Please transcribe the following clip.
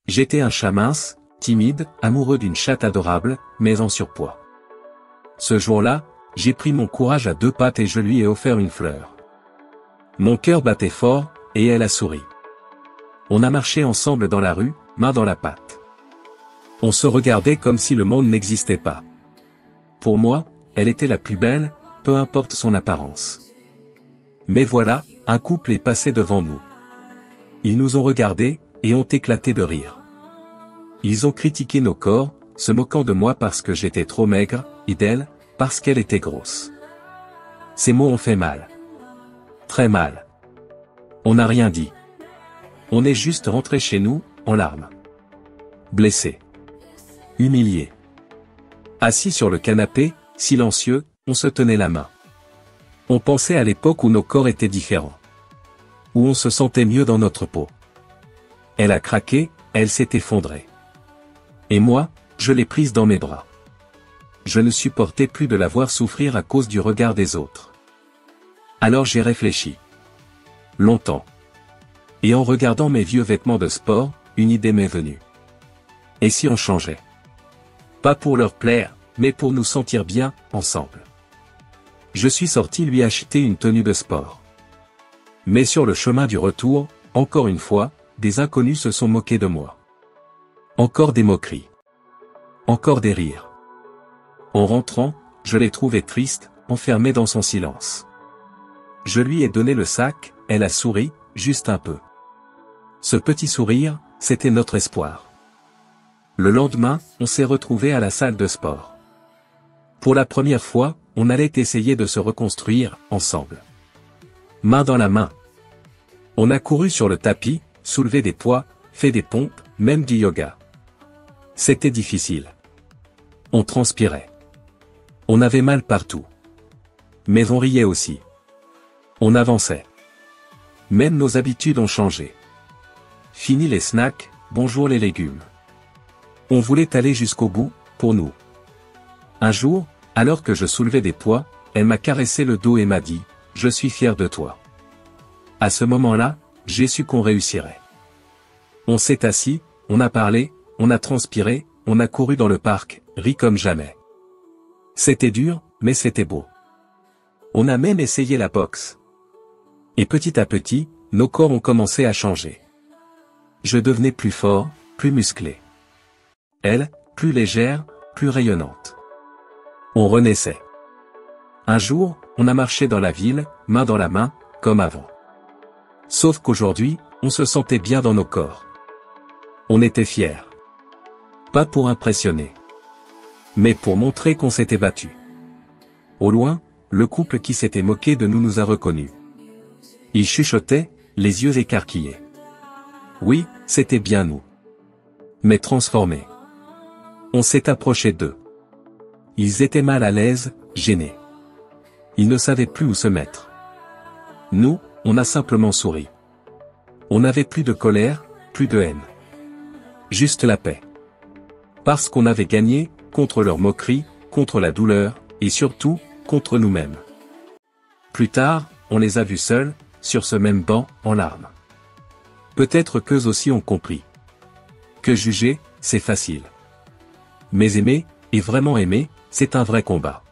J'étais un chat mince, timide, amoureux d'une chatte adorable, mais en surpoids. Ce jour-là, j'ai pris mon courage à deux pattes et je lui ai offert une fleur. Mon cœur battait fort, et elle a souri. On a marché ensemble dans la rue, main dans la pâte. On se regardait comme si le monde n'existait pas. Pour moi, elle était la plus belle, peu importe son apparence. Mais voilà, un couple est passé devant nous. Ils nous ont regardés, et ont éclaté de rire. Ils ont critiqué nos corps, se moquant de moi parce que j'étais trop maigre, et d'elle, parce qu'elle était grosse. Ces mots ont fait mal. Très mal. On n'a rien dit. On est juste rentré chez nous, en larmes. Blessés. Humiliés. Assis sur le canapé, silencieux, on se tenait la main. On pensait à l'époque où nos corps étaient différents. Où on se sentait mieux dans notre peau. Elle a craqué, elle s'est effondrée. Et moi, je l'ai prise dans mes bras. Je ne supportais plus de la voir souffrir à cause du regard des autres. Alors j'ai réfléchi. Longtemps. Et en regardant mes vieux vêtements de sport, une idée m'est venue. Et si on changeait? Pas pour leur plaire, mais pour nous sentir bien, ensemble. Je suis sorti lui acheter une tenue de sport. Mais sur le chemin du retour, encore une fois, des inconnus se sont moqués de moi. Encore des moqueries. Encore des rires. En rentrant, je l'ai trouvée triste, enfermée dans son silence. Je lui ai donné le sac, elle a souri, juste un peu. Ce petit sourire, c'était notre espoir. Le lendemain, on s'est retrouvés à la salle de sport. Pour la première fois, on allait essayer de se reconstruire, ensemble. Main dans la main. On a couru sur le tapis, soulevé des poids, fait des pompes, même du yoga. C'était difficile. On transpirait. On avait mal partout. Mais on riait aussi. On avançait. Même nos habitudes ont changé. Fini les snacks, bonjour les légumes. On voulait aller jusqu'au bout, pour nous. Un jour, alors que je soulevais des poids, elle m'a caressé le dos et m'a dit « Je suis fier de toi ». À ce moment-là, j'ai su qu'on réussirait. On s'est assis, on a parlé, on a transpiré, on a couru dans le parc, ri comme jamais. C'était dur, mais c'était beau. On a même essayé la boxe. Et petit à petit, nos corps ont commencé à changer. Je devenais plus fort, plus musclé. Elle, plus légère, plus rayonnante. On renaissait. Un jour, on a marché dans la ville, main dans la main, comme avant. Sauf qu'aujourd'hui, on se sentait bien dans nos corps. On était fiers. Pas pour impressionner. Mais pour montrer qu'on s'était battu. Au loin, le couple qui s'était moqué de nous nous a reconnus. Ils chuchotaient, les yeux écarquillés. Oui, c'était bien nous. Mais transformés. On s'est approché d'eux. Ils étaient mal à l'aise, gênés. Ils ne savaient plus où se mettre. Nous, on a simplement souri. On n'avait plus de colère, plus de haine. Juste la paix. Parce qu'on avait gagné, contre leur moquerie, contre la douleur, et surtout, contre nous-mêmes. Plus tard, on les a vus seuls, sur ce même banc, en larmes. Peut-être qu'eux aussi ont compris. Que juger, c'est facile. Mais aimer, et vraiment aimer, c'est un vrai combat.